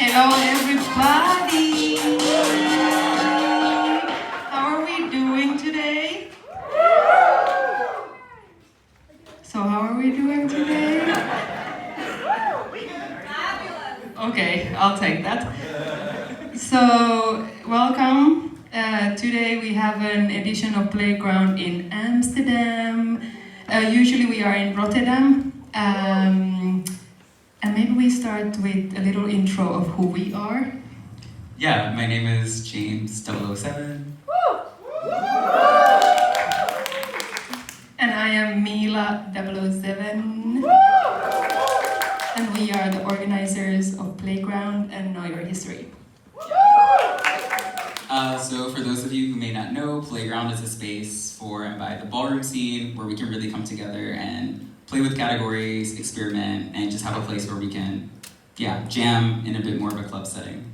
Hello everybody! How are we doing today? So how are we doing today? Okay, I'll take that. So, welcome. Today we have an edition of Playground in Amsterdam. Usually we are in Rotterdam. And maybe we start with a little intro of who we are. Yeah, my name is James 007. And I am Mila 007. And we are the organizers of Playground and Know Your History. So for those of you who may not know, Playground is a space for and by the ballroom scene where we can really come together and play with categories, experiment, and just have a place where we can, jam in a bit more of a club setting.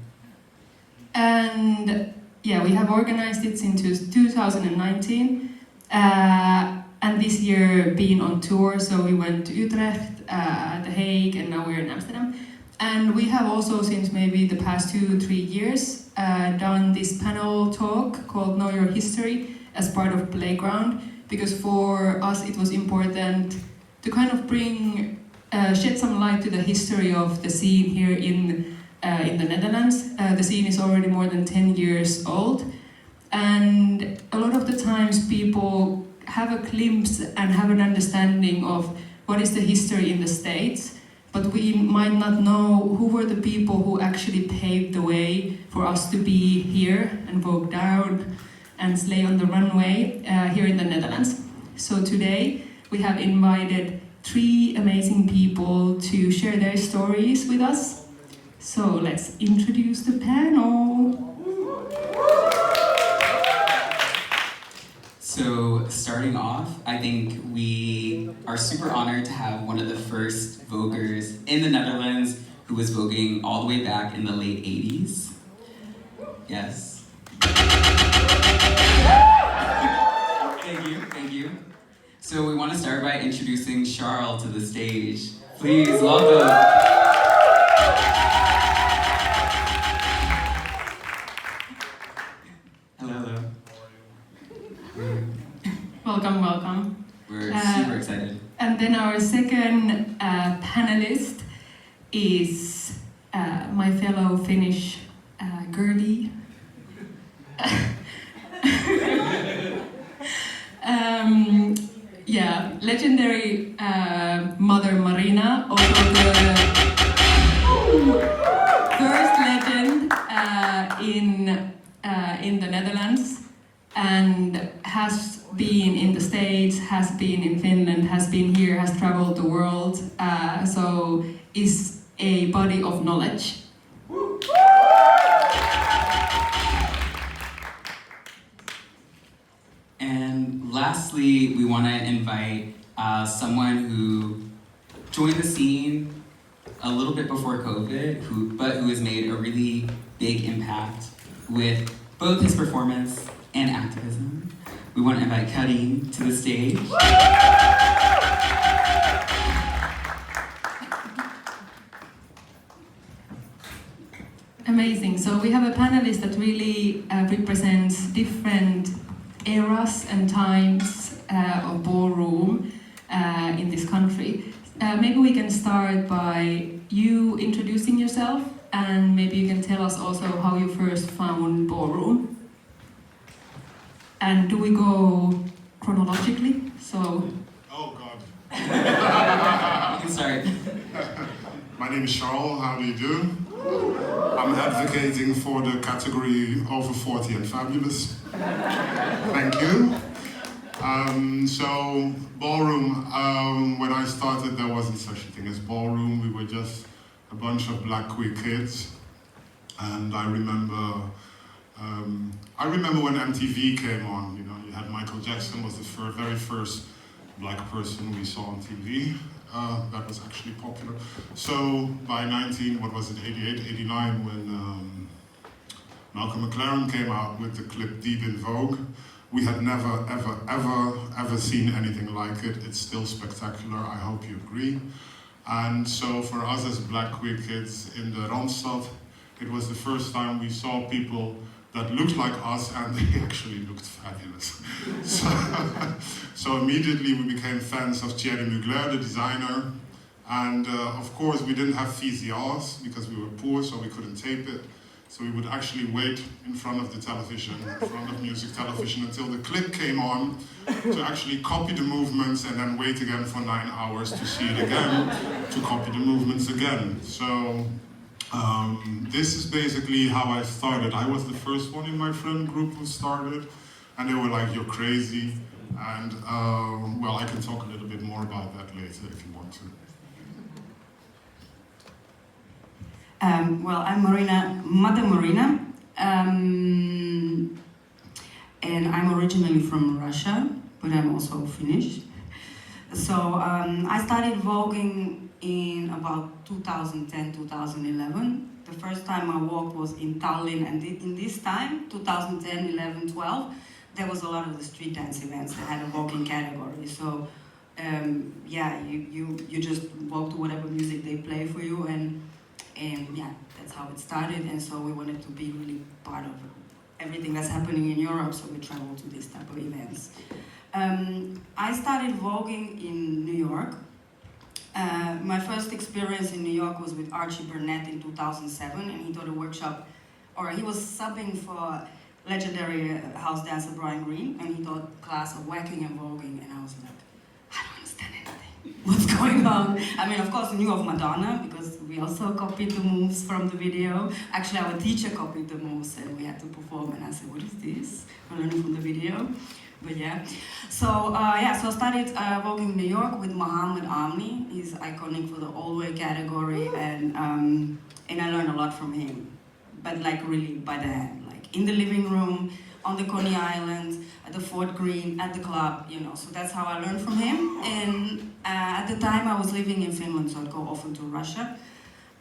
And yeah, we have organized it since 2019. And this year being on tour, so we went to Utrecht, The Hague, and now we're in Amsterdam. And we have also, since maybe the past 2-3 years, done this panel talk called Know Your History as part of Playground, because for us it was important to kind of bring, shed some light to the history of the scene here in the Netherlands. The scene is already more than 10 years old, and a lot of the times people have a glimpse and have an understanding of what is the history in the States, but we might not know who were the people who actually paved the way for us to be here and vogue down and slay on the runway here in the Netherlands. So today we have invited 3 amazing people to share their stories with us. So let's introduce the panel. So starting off, I think we are super honored to have one of the first voguers in the Netherlands who was voguing all the way back in the late 80s. Yes. Thank you. So we want to start by introducing Charles to the stage. Please welcome. Hello. Welcome. We're super excited. And then our second panelist is my fellow Finnish girlie. Legendary mother Marina, also the first legend in the Netherlands, and has been in the States, has been in Finland, has been here, has traveled the world, so is a body of knowledge. And lastly, we want to invite someone who joined the scene a little bit before COVID, who has made a really big impact with both his performance and activism. We want to invite Karim to the stage. Amazing. So we have a panelist that really represents different eras and times of ballroom in this country. Maybe we can start by you introducing yourself, and maybe you can tell us also how you first found ballroom. And do we go chronologically? So. Oh God. You can start. My name is Charles. How do you do? I'm advocating for the category over 40 and fabulous. Thank you. So ballroom, when I started there wasn't such a thing as ballroom. We were just a bunch of black queer kids. And I remember when MTV came on, you had Michael Jackson was the very first black person we saw on TV. That was actually popular. So by 88, 89, when Malcolm McLaren came out with the clip Deep in Vogue, we had never, ever seen anything like it. It's still spectacular, I hope you agree. And so for us as black queer kids in the Randstad, it was the first time we saw people that looked like us, and they actually looked fabulous. So immediately we became fans of Thierry Mugler, the designer, and of course we didn't have VCRs because we were poor, so we couldn't tape it. So we would actually wait in front of the television, in front of music television, until the clip came on to actually copy the movements and then wait again for 9 hours to see it again, to copy the movements again. So this is basically how I started. I was the first one in my friend group who started, and they were like, "You're crazy." And well, I can talk a little bit more about that later if you want to. Well, I'm Madame Marina, and I'm originally from Russia, but I'm also Finnish. So I started voguing in about 2010, 2011. The first time I walked was in Tallinn, and in this time, 2010, 11, 12, there was a lot of the street dance events that had a voguing category. So yeah, you just walk to whatever music they play for you, and yeah, that's how it started. And so we wanted to be really part of everything that's happening in Europe, so we traveled to these type of events. I started voguing in New York. My first experience in New York was with Archie Burnett in 2007, and he taught a workshop, or he was subbing for legendary house dancer Brian Green, and he taught a class of whacking and voguing, and I was like, I don't understand anything. What's going on? I mean, of course, I knew of Madonna, because we also copied the moves from the video. Actually, our teacher copied the moves, and we had to perform, and I said, what is this? I'm learning from the video. But yeah, so I started voguing in New York with Mohammed Amni. He's iconic for the old way category, and I learned a lot from him, but like really by the hand, like in the living room, on the Coney Island, at the Fort Greene, at the club, you know. So that's how I learned from him. And at the time I was living in Finland, so I'd go often to Russia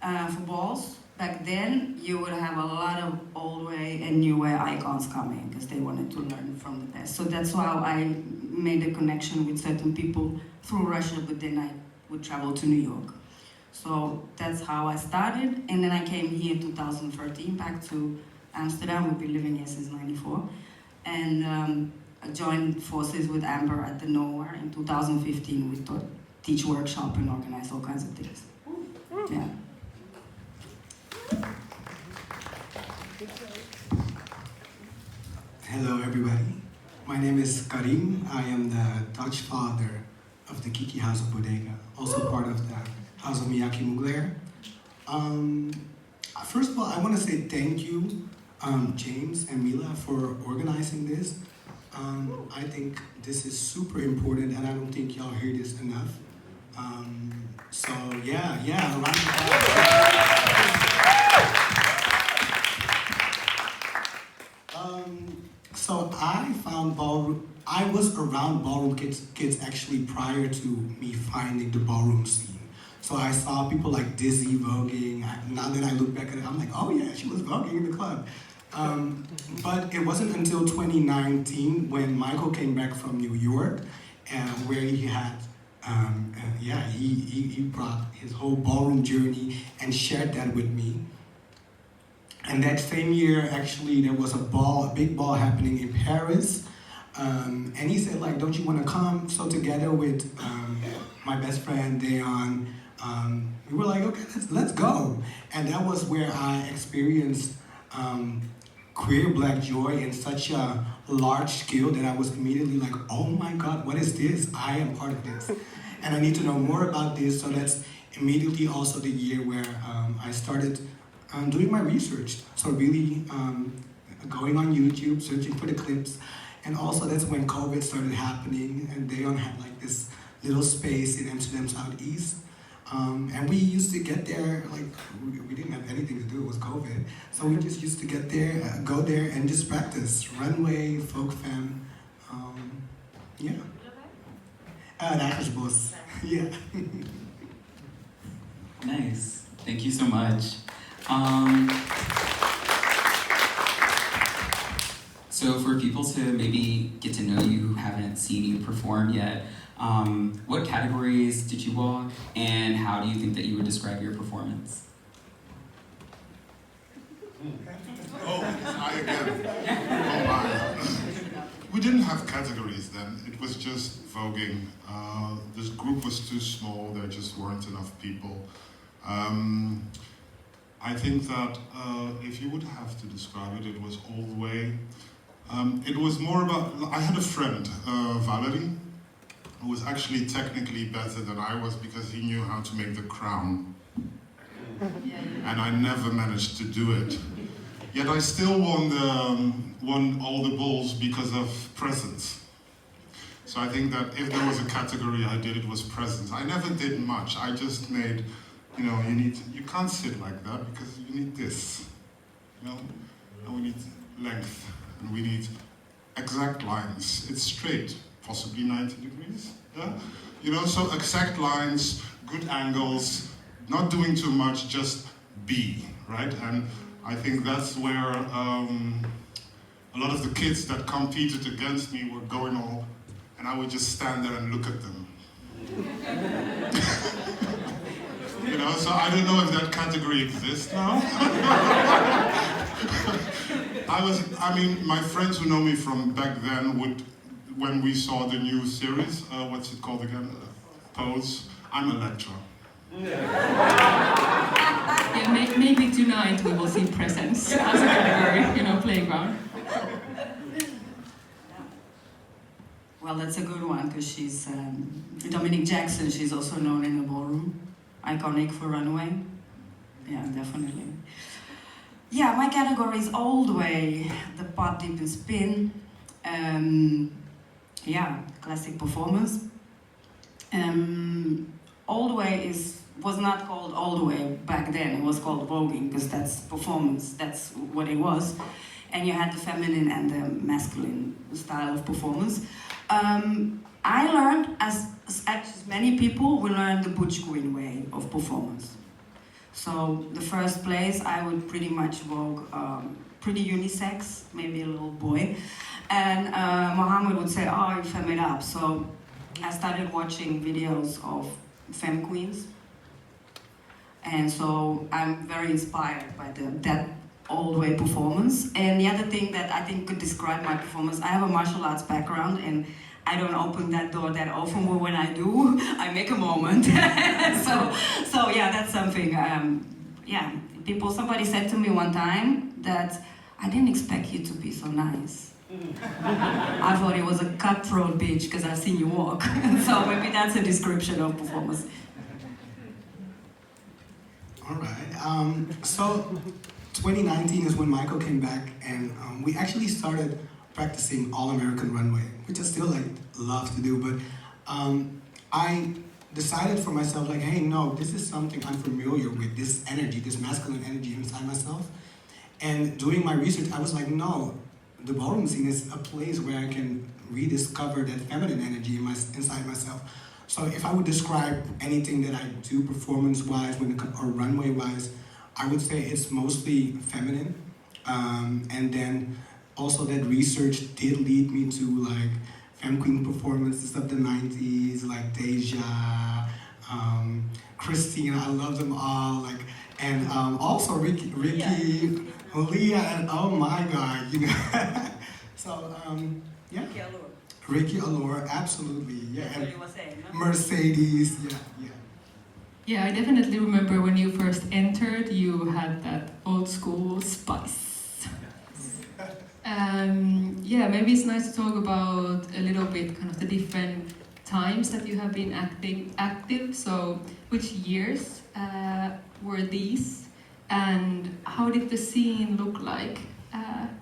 for balls. Back then, you would have a lot of old way and new way icons coming because they wanted to learn from the best. So that's how I made a connection with certain people through Russia, but then I would travel to New York. So that's how I started. And then I came here in 2013 back to Amsterdam. We've been living here since '94. And I joined forces with Amber at the Nowhere in 2015. We taught, teach workshop and organize all kinds of things. Yeah. Hello everybody, my name is Karim. I am the Dutch father of the Kiki House of Bodega, also part of the House of Miyake Mugler. First of all, I want to say thank you, James and Mila, for organizing this. I think this is super important, and I don't think y'all hear this enough. So yeah, a round of applause. So I found ballroom. I was around ballroom kids actually prior to me finding the ballroom scene. So I saw people like Dizzy voguing. Now that I look back at it, I'm like, oh yeah, she was voguing in the club. But it wasn't until 2019 when Michael came back from New York, where he had, he brought his whole ballroom journey and shared that with me. And that same year, actually, there was a big ball happening in Paris. And he said, like, don't you want to come? So together with my best friend, Dayon, we were like, okay, let's go. And that was where I experienced queer black joy in such a large scale that I was immediately like, oh my God, what is this? I am part of this. And I need to know more about this. So that's immediately also the year where I started doing my research. So really going on YouTube, searching for the clips. And also that's when COVID started happening, and Dayon had like this little space in Amsterdam Southeast. And we used to get there, like, we didn't have anything to do, it was COVID. So we just used to get there, go there and just practice. Runway, folk femme, yeah. Rijkersbos, yeah. Nice, thank you so much. So for people to maybe get to know you who haven't seen you perform yet, what categories did you walk, and how do you think that you would describe your performance? Oh, it's I again. Oh my. We didn't have categories then. It was just voguing. This group was too small. There just weren't enough people. I think that if you would have to describe it, it was all the way. It was more about, I had a friend, Valerie, who was actually technically better than I was because he knew how to make the crown. And I never managed to do it. Yet I still won all the balls because of presence. So I think that if there was a category I did, it was presence. I never did much. I just made, you can't sit like that because you need this, and we need length, and we need exact lines. It's straight, possibly 90 degrees, yeah? So exact lines, good angles, not doing too much, just be, right? And I think that's where a lot of the kids that competed against me were going all, and I would just stand there and look at them. So I don't know if that category exists now. My friends who know me from back then would, when we saw the new series, what's it called again? Pose, I'm Electra. Yeah, maybe tonight we will see presence as a category, playground. Well, that's a good one because she's Dominique Jackson. She's also known in the ballroom, iconic for runway. Yeah, definitely. Yeah, my category is all the way the pop, dip, and spin. Classic performance. All the way was not called all the way back then. It was called voguing because that's performance. That's what it was. And you had the feminine and the masculine style of performance. I learned, as many people, we learned the Butch Queen way of performance. So the first place, I would pretty much vogue pretty unisex, maybe a little boy. And Mohammed would say, oh, you femme it up. So I started watching videos of femme queens. And so I'm very inspired by that old way performance. And the other thing that I think could describe my performance, I have a martial arts background and I don't open that door that often, but when I do, I make a moment. so yeah, that's something, somebody said to me one time that I didn't expect you to be so nice. I thought it was a cutthroat bitch because I've seen you walk. So maybe that's a description of performance. All right. So 2019 is when Michael came back, and we actually started practicing all-American runway, which I still love to do. But I decided for myself, hey, no, this is something I'm familiar with. This energy, this masculine energy inside myself. And doing my research, I was like, no, the ballroom scene is a place where I can rediscover that feminine energy inside myself. So if I would describe anything that I do performance-wise or runway-wise, I would say it's mostly feminine. And then also that research did lead me to femme queen performances of the 90s, like Deja, Christina, I love them all. And also Ricky, Leah, and oh my God, So, yeah. Ricky Allure, absolutely, yeah. That's what you were saying, no? Mercedes, yeah. Yeah, I definitely remember when you first entered, you had that old school spice. Maybe it's nice to talk about a little bit kind of the different times that you have been active. So, which years were these, and how did the scene look like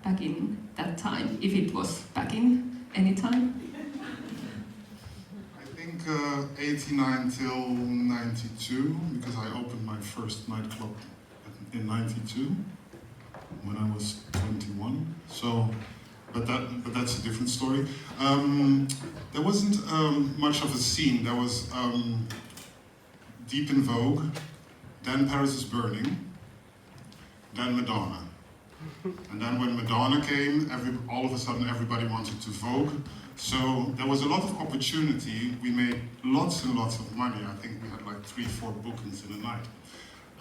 back in that time, if it was back in any time? I think 89 till 92, because I opened my first nightclub in 92 when I was 21. So, but that's a different story. There wasn't much of a scene. There was Deep in Vogue, then Paris is Burning, then Madonna. And then when Madonna came, all of a sudden everybody wanted to Vogue. So there was a lot of opportunity. We made lots and lots of money. I think we had 3-4 bookings in a night.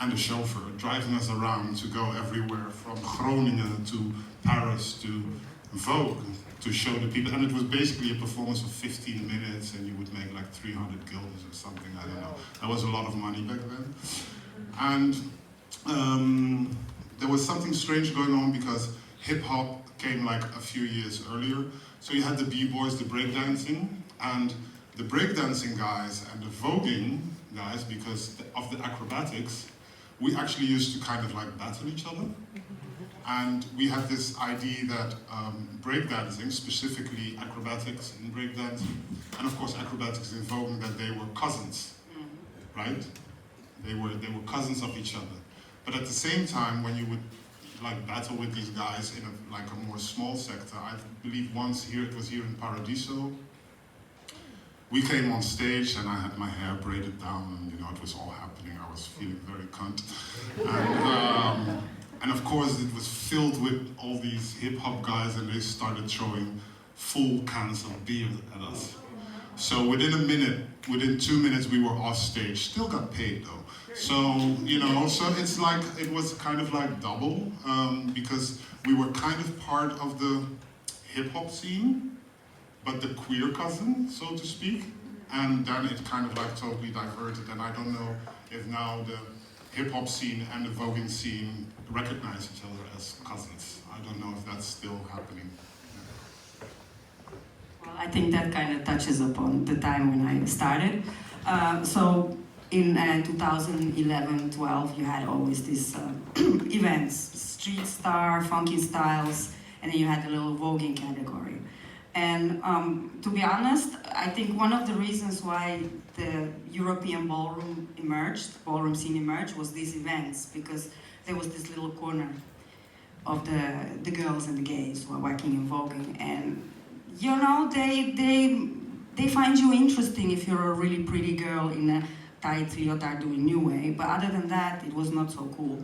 and a chauffeur driving us around to go everywhere from Groningen to Paris to Vogue to show the people. And it was basically a performance of 15 minutes and you would make like 300 guilders or something, I don't know. That was a lot of money back then. And there was something strange going on because hip hop came like a few years earlier. So you had the b-boys, the breakdancing, and the breakdancing guys and the voguing guys, because of the acrobatics, we actually used to kind of like battle each other. And we had this idea that breakdancing, specifically acrobatics in breakdancing, and of course acrobatics in voguing, that they were cousins, right? They were cousins of each other. But at the same time, when you would like battle with these guys in a more small sector, I believe once here, it was here in Paradiso, we came on stage and I had my hair braided down and it was all happening. I was feeling very cunt. And of course it was filled with all these hip hop guys and they started throwing full cans of beer at us. So within 2 minutes we were off stage, still got paid though. So, so it's like, it was kind of like double, because we were kind of part of the hip hop scene, but the queer cousin, so to speak. And then it kind of like totally diverted, and I don't know if now the hip hop scene and the voguing scene recognize each other as cousins. I don't know if that's still happening. Well, I think that kind of touches upon the time when I started. So in 2011-12, you had always these events, Street Star, Funky Styles, and then you had the little voguing category. And to be honest, I think one of the reasons why the European ballroom scene emerged, was these events, because there was this little corner of the girls and the gays who are working in voguing, and they find you interesting if you're a really pretty girl in a tight leotard doing new way, but other than that, it was not so cool.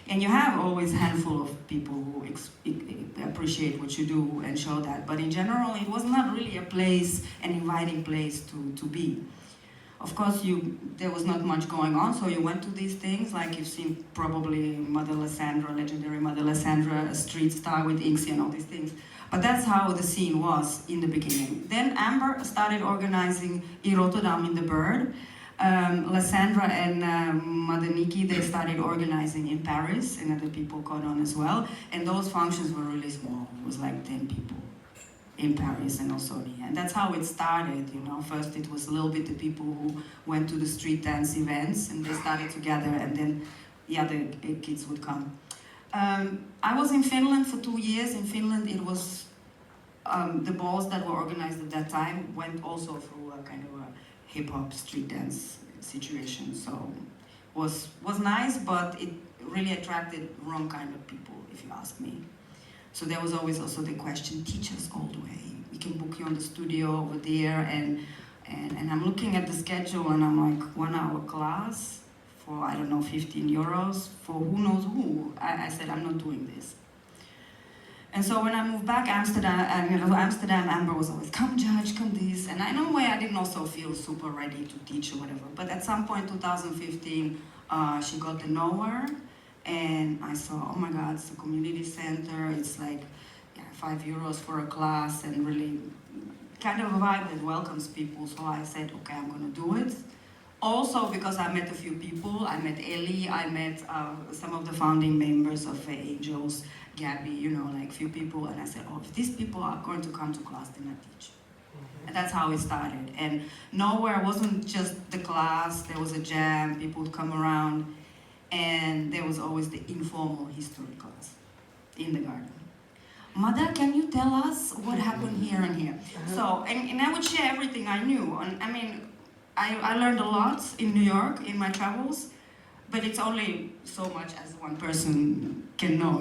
And you have always a handful of people who appreciate what you do and show that, but in general, it was not really a place, an inviting place to be. Of course, there was not much going on, so you went to these things, like you've seen probably Mother Lysandra, legendary Mother Lysandra, a Street Star with Inksy and all these things. But that's how the scene was in the beginning. Then Amber started organizing in Rotterdam in the Bird. Lysandra and Mother Nikki, they started organizing in Paris, and other people caught on as well. And those functions were really small. It was like 10 people in Paris and also here. And that's how it started, First it was a little bit the people who went to the street dance events, and they started together, and then the other kids would come. I was in Finland for 2 years. In Finland, it was the balls that were organized at that time went also through a kind of a hip-hop street dance situation. So was nice, but it really attracted wrong kind of people, if you ask me. So there was always also the question, teach us all the way. We can book you on the studio over there, and I'm looking at the schedule and I'm like, 1 hour class for, I don't know, 15 euros for who knows who. I said, I'm not doing this. And so when I moved back Amsterdam, Amber was always, come judge, come this. And in a way, I didn't also feel super ready to teach or whatever. But at some point, 2015, she got the Nowhere. And I saw, oh my God, it's a community center. It's like 5 euros for a class, and really kind of a vibe that welcomes people. So I said, okay, I'm gonna do it. Also because I met a few people. I met Ellie, I met some of the founding members of Angels, Gabby, like few people. And I said, oh, if these people are going to come to class, then I teach. And that's how it started. And Nowhere wasn't just the class, there was a jam, people would come around. And there was always the informal history class in the garden. Mother, can you tell us what happened here and here? So, and I would share everything I knew. And I learned a lot in New York in my travels, but it's only so much as one person can know,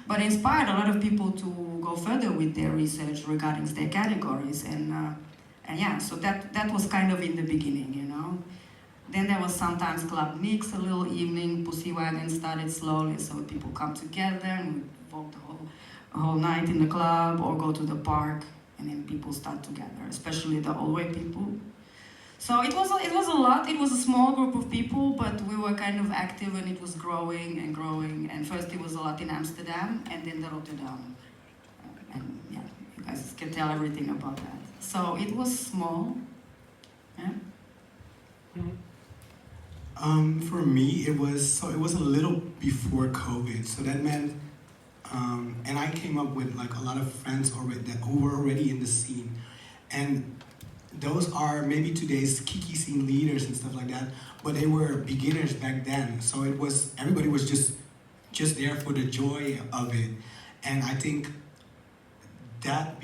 But it inspired a lot of people to go further with their research regarding their categories. And yeah, so that was kind of in the beginning, Then there was sometimes Club Nix, a little evening, Pussy Wagon started slowly, so people come together and we walk the whole night in the club or go to the park, and then people start together, especially the old way people. So it was a lot. It was a small group of people, but we were kind of active, and it was growing and growing. And first it was a lot in Amsterdam, and then the Rotterdam. And yeah, you guys can tell everything about that. So it was small. Yeah. For me, it was a little before COVID, so that meant, and I came up with like a lot of friends already who were already in the scene, and those are maybe today's Kiki scene leaders and stuff like that, but they were beginners back then, so it was everybody was just there for the joy of it, and I think that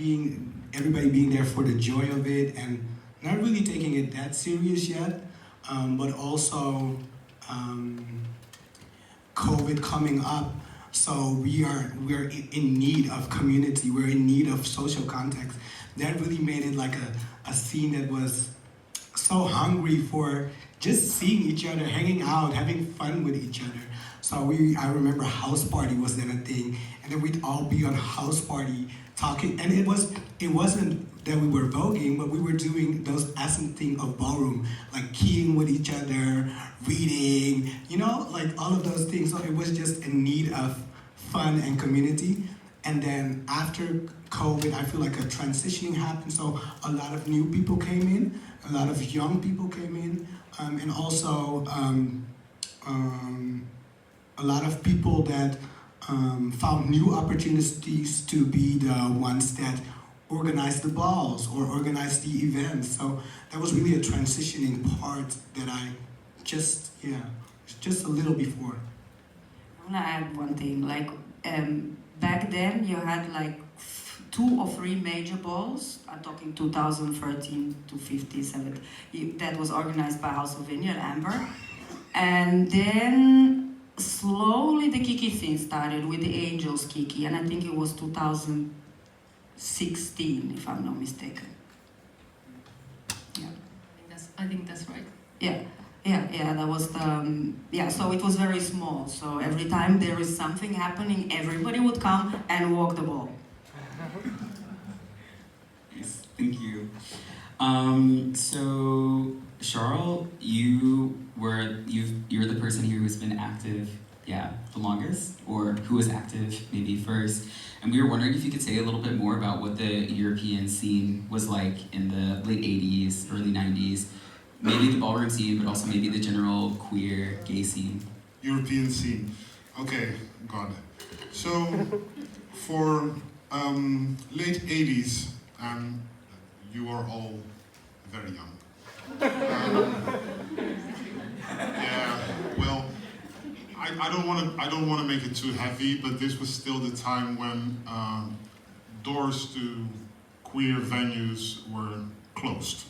everybody being there for the joy of it and not really taking it that serious yet. But also COVID coming up, so we're in need of community. We're in need of social context. That really made it like a scene that was so hungry for just seeing each other, hanging out, having fun with each other. So I remember house party was then a thing, and then we'd all be on house party talking, and it wasn't that we were voguing, but we were doing those essence thing of ballroom, like keying with each other, reading, like all of those things. So it was just in need of fun and community. And then after COVID, I feel like a transitioning happened. So a lot of new people came in, a lot of young people came in, and also a lot of people that found new opportunities to be the ones that organize the balls or organize the events. So that was really a transitioning part that I just a little before. I want to add one thing. Like back then, you had like 2 or 3 major balls. I'm talking 2013 to 50, 70. That was organized by House of Vineyard, Amber. And then slowly the Kiki thing started with the Angels Kiki, and I think it was 2016, if I'm not mistaken. Yeah. I think that's right. Yeah, that was the, so it was very small. So every time there is something happening, everybody would come and walk the ball. Yes, thank you. So, Charles, you're the person here who's been active, the longest, or who was active maybe first. And we were wondering if you could say a little bit more about what the European scene was like in the late 80s, early 90s. Maybe the ballroom scene, but also maybe the general queer, gay scene. European scene. Okay, got it. So, for late 80s, you are all very young. Well, I don't want to make it too heavy, but this was still the time when doors to queer venues were closed.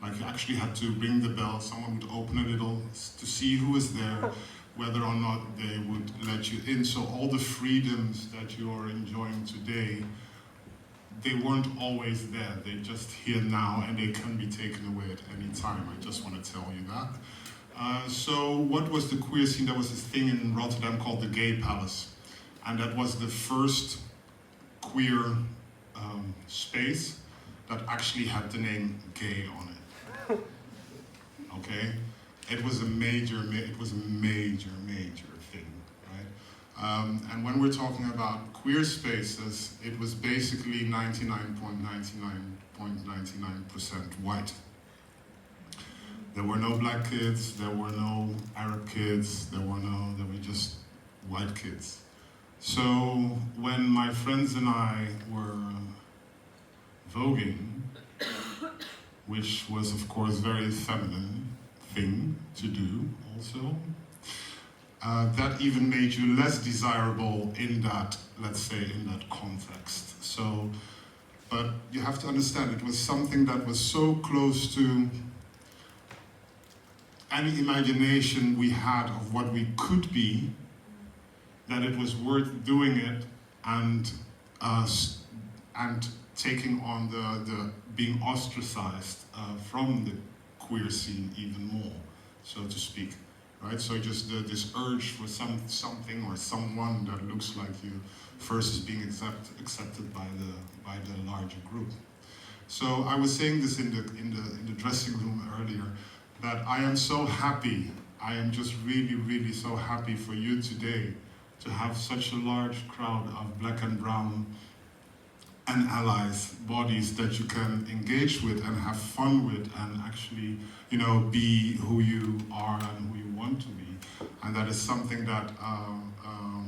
Like you actually had to ring the bell, someone would open a little to see who was there, whether or not they would let you in. So all the freedoms that you are enjoying today, they weren't always there. They're just here now and they can be taken away at any time. I just want to tell you that. So what was the queer scene? There was this thing in Rotterdam called the Gay Palace. And that was the first queer space that actually had the name gay on it. Okay? It was a major thing, right? And when we're talking about queer spaces, it was basically 99.99% white. There were no black kids, there were no Arab kids, there were just white kids. So when my friends and I were voguing, which was of course very feminine thing to do also, that even made you less desirable in that, let's say, in that context. So, but you have to understand, it was something that was so close to any imagination we had of what we could be, that it was worth doing it and taking on the being ostracized from the queer scene even more, so to speak, right? So just this urge for something or someone that looks like you versus being accepted by the larger group. So I was saying this in the dressing room earlier, that I am so happy. I am just really, really so happy for you today to have such a large crowd of black and brown and allies, bodies that you can engage with and have fun with and actually, you know, be who you are and who you want to be. And that is something that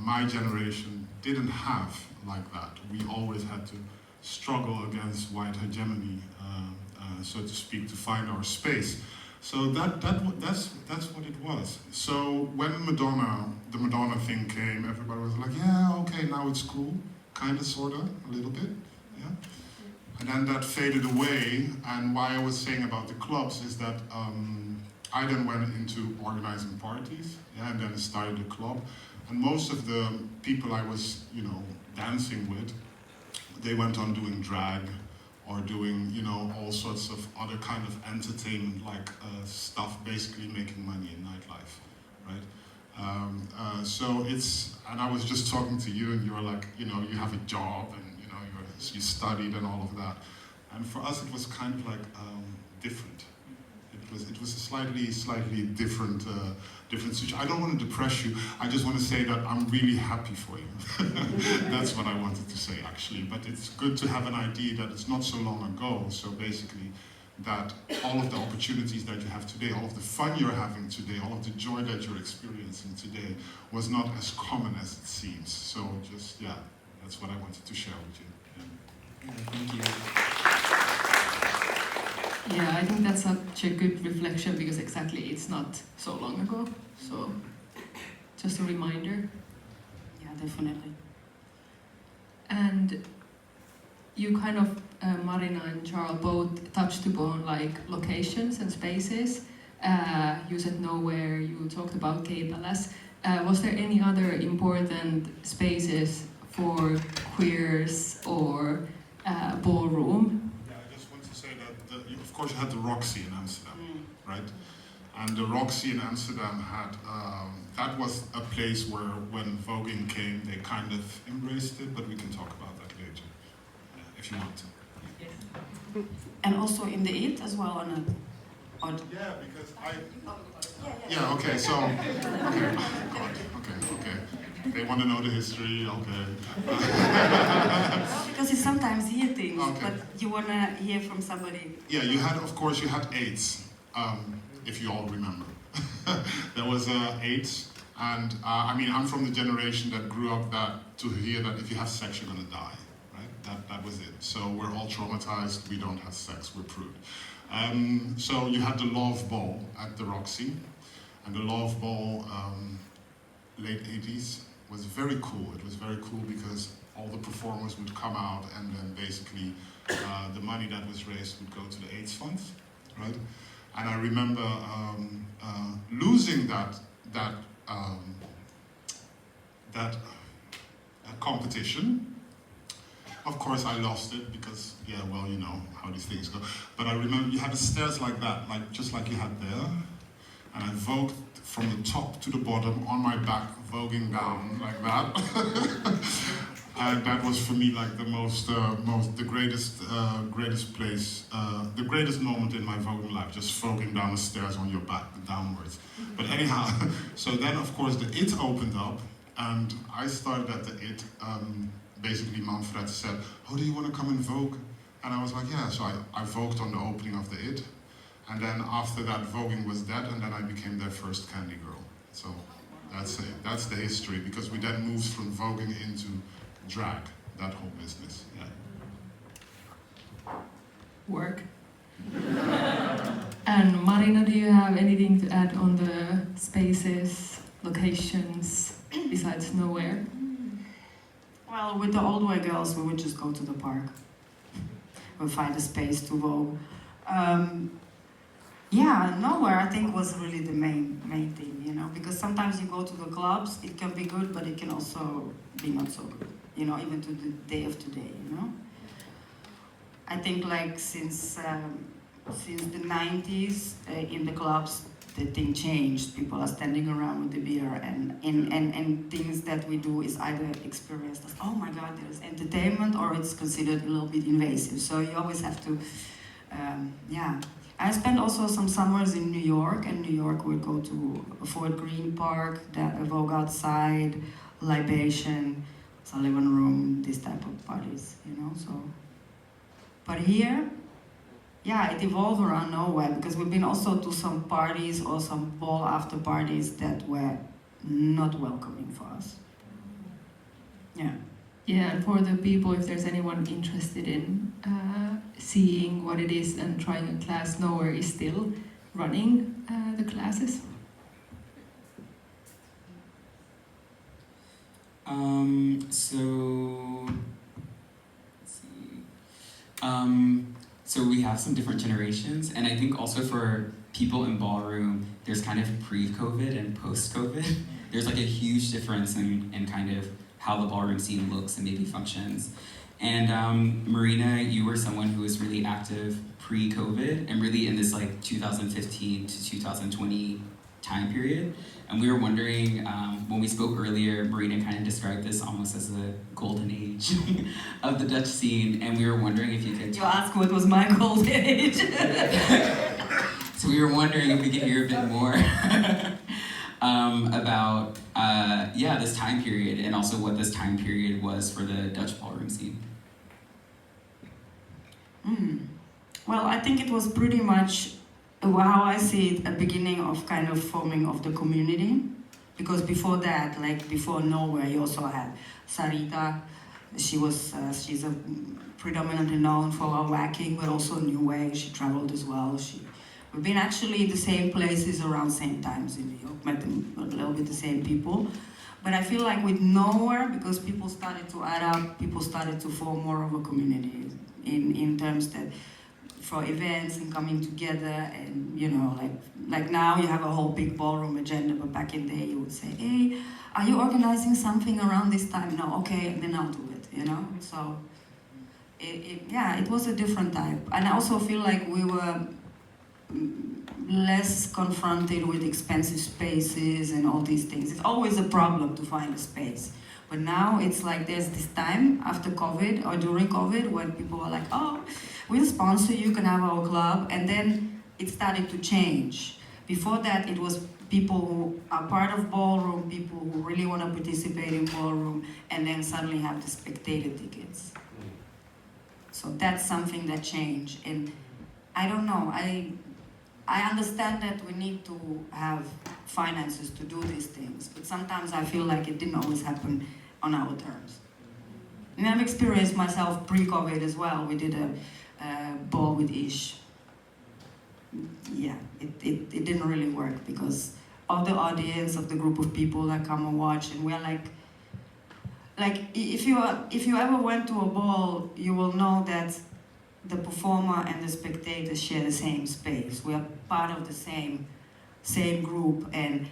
my generation didn't have like that. We always had to struggle against white hegemony, so to speak, to find our space. So that's what it was. So when the Madonna thing came, everybody was like, yeah, okay, now it's cool, kind of, sort of, a little bit, yeah. And then that faded away. And why I was saying about the clubs is that I then went into organizing parties, yeah, and then started a club. And most of the people I was, you know, dancing with, they went on doing drag or doing, you know, all sorts of other kind of entertainment like stuff, basically making money in nightlife, right? So it's, and I was just talking to you and you were like, you know, you have a job and, you know, you studied and all of that. And for us it was kind of like different. It was a slightly different situation. I don't want to depress you. I just want to say that I'm really happy for you. That's what I wanted to say, actually. But it's good to have an idea that it's not so long ago. So basically, that all of the opportunities that you have today, all of the fun you're having today, all of the joy that you're experiencing today was not as common as it seems. So just, yeah, that's what I wanted to share with you. Yeah, thank you. Yeah, I think that's such a good reflection because exactly it's not so long ago. So just a reminder. Yeah, definitely. And you kind of, Marina and Charles, both touched upon like locations and spaces. You said nowhere, you talked about Gay Palace. Was there any other important spaces for queers or ballroom? Of course, you had the Roxy in Amsterdam, right? And the Roxy in Amsterdam had, that was a place where when voguing came, they kind of embraced it, but we can talk about that later, if you want to. Yes. And also in the IT as well, on Yeah, because yeah, okay, so, okay, God, okay. They want to know the history, okay. because you sometimes hear things, Okay. but you want to hear from somebody. Yeah, you had, of course, you had AIDS, if you all remember. There was AIDS, and I mean, I'm from the generation that grew up to hear that if you have sex, you're gonna die, right? That was it. So we're all traumatized, we don't have sex, we're prude. So you had the Love Ball at the Roxy, and the Love Ball, late 80s, was very cool. It was very cool because all the performers would come out and then basically the money that was raised would go to the AIDS funds, right? And I remember losing that competition. Of course I lost it because, yeah, well, you know how these things go. But I remember you had the stairs like that, like just like you had there. And I vogued from the top to the bottom on my back, voguing down like that. And that was for me like the greatest place, the greatest moment in my voguing life, just voguing down the stairs on your back, downwards. But anyhow, so then of course the IT opened up, and I started at the IT. Basically, Manfred said, "Oh, do you want to come and vogue?" And I was like, "Yeah." So I vogued on the opening of the IT. And then after that, voguing was dead, and then I became their first candy girl. So that's it. That's the history, because we then moved from voguing into drag, that whole business. Yeah. Work. And Marina, do you have anything to add on the spaces, locations, besides nowhere? Well, with the old way girls, we would just go to the park. We'll find a space to vogue. Yeah, nowhere I think was really the main thing, you know, because sometimes you go to the clubs, it can be good, but it can also be not so good, you know, even to the day of today, you know. I think like since the 90s in the clubs, the thing changed. People are standing around with the beer, and things that we do is either experienced as, oh my God, there's entertainment, or it's considered a little bit invasive. So you always have to, yeah. I spent also some summers in New York, and New York would go to Fort Greene Park, the Vogue Outside, Libation, Sullivan Room, this type of parties, you know, so. But here, yeah, it evolved around nowhere, because we've been also to some parties or some ball after parties that were not welcoming for us. Yeah. Yeah, and for the people, if there's anyone interested in seeing what it is and trying a class, Nowhere is still running the classes. So let's see. So we have some different generations, and I think also for people in ballroom, there's kind of pre-COVID and post-COVID. There's like a huge difference in kind of how the ballroom scene looks and maybe functions. And Marina, you were someone who was really active pre-COVID and really in this like 2015 to 2020 time period. And we were wondering, when we spoke earlier, Marina kind of described this almost as a golden age of the Dutch scene, and we were wondering if you could... You asked what was my golden age. So we were wondering if we could hear a bit more about, yeah, this time period, and also what this time period was for the Dutch ballroom scene. Well, I think it was pretty much how I see it, a beginning of kind of forming of the community. Because before that, like before Nowhere, you also had Sarita. She's a predominantly known for her whacking, but also New Wave. She traveled as well. We've been actually in the same places around same times in New York, met a little bit the same people. But I feel like with Nowhere, because people started to add up, people started to form more of a community in terms that for events and coming together, and you know, like now you have a whole big ballroom agenda, but back in the day you would say, hey, are you organizing something around this time? No, okay, then I'll do it, you know? So, it was a different type. And I also feel like we were less confronted with expensive spaces and all these things. It's always a problem to find a space. But now it's like there's this time after COVID or during COVID when people are like, oh, we'll sponsor you, can have our club. And then it started to change. Before that, it was people who are part of ballroom, people who really want to participate in ballroom, and then suddenly have the spectator tickets. So that's something that changed. And I don't know, I understand that we need to have finances to do these things, but sometimes I feel like it didn't always happen on our terms. And I've experienced myself pre-COVID as well. We did a ball with Ish. Yeah, it didn't really work because of the audience, of the group of people that come and watch, and we're like if you ever went to a ball, you will know that the performer and the spectator share the same space. We are part of the same group, and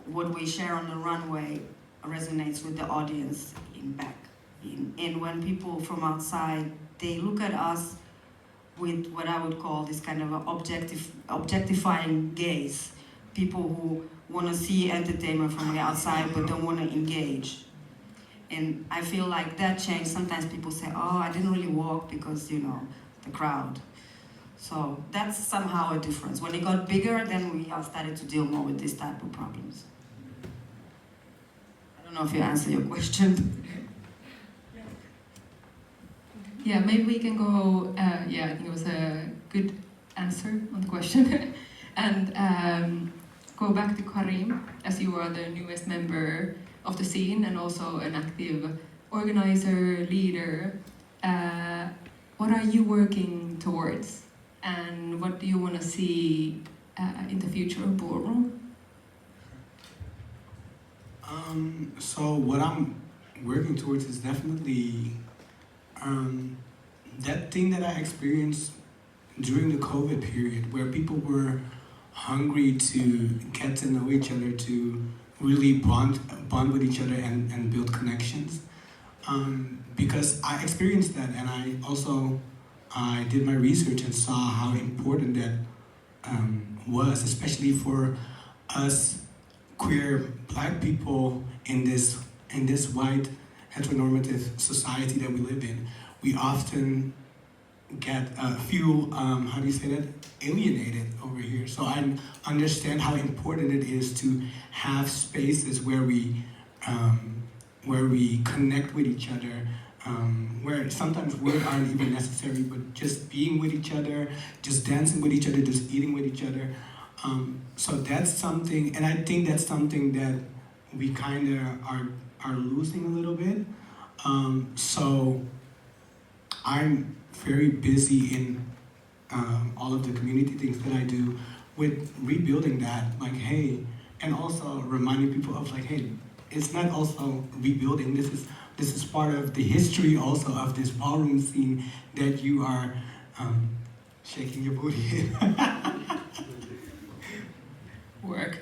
what we share on the runway resonates with the audience in back. And when people from outside, they look at us with what I would call this kind of objectifying gaze. People who want to see entertainment from the outside but don't want to engage. And I feel like that changed. Sometimes people say, oh, I didn't really walk because, you know, the crowd. So that's somehow a difference. When it got bigger, then we started to deal more with this type of problems. I don't know if you answer your question. Yeah, maybe we can go, I think it was a good answer on the question. And go back to Karim, as you are the newest member of the scene and also an active organizer, leader. What are you working towards? And what do you want to see in the future of ballroom? So what I'm working towards is definitely that thing that I experienced during the COVID period, where people were hungry to get to know each other, to really bond with each other and build connections. Because I experienced that, and I did my research and saw how important that was, especially for us queer Black people in this white heteronormative society that we live in. We often get feel how do you say that, alienated over here. So I understand how important it is to have spaces where we connect with each other, where sometimes words aren't even necessary, but just being with each other, just dancing with each other, just eating with each other. So that's something, and I think that's something that we kind of are losing a little bit. So I'm very busy in all of the community things that I do with rebuilding that, like, hey, and also reminding people of, like, hey, it's not also rebuilding, this is part of the history also of this ballroom scene that you are shaking your booty. Work.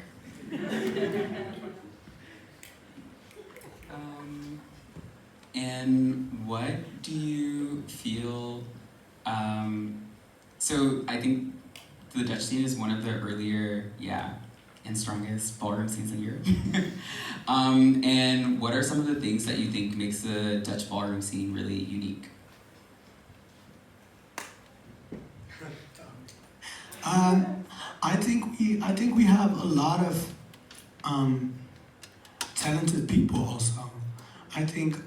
And what do you feel, so I think the Dutch scene is one of the earlier, and strongest ballroom scenes in Europe. And what are some of the things that you think makes the Dutch ballroom scene really unique? I think we have a lot of talented people also. I think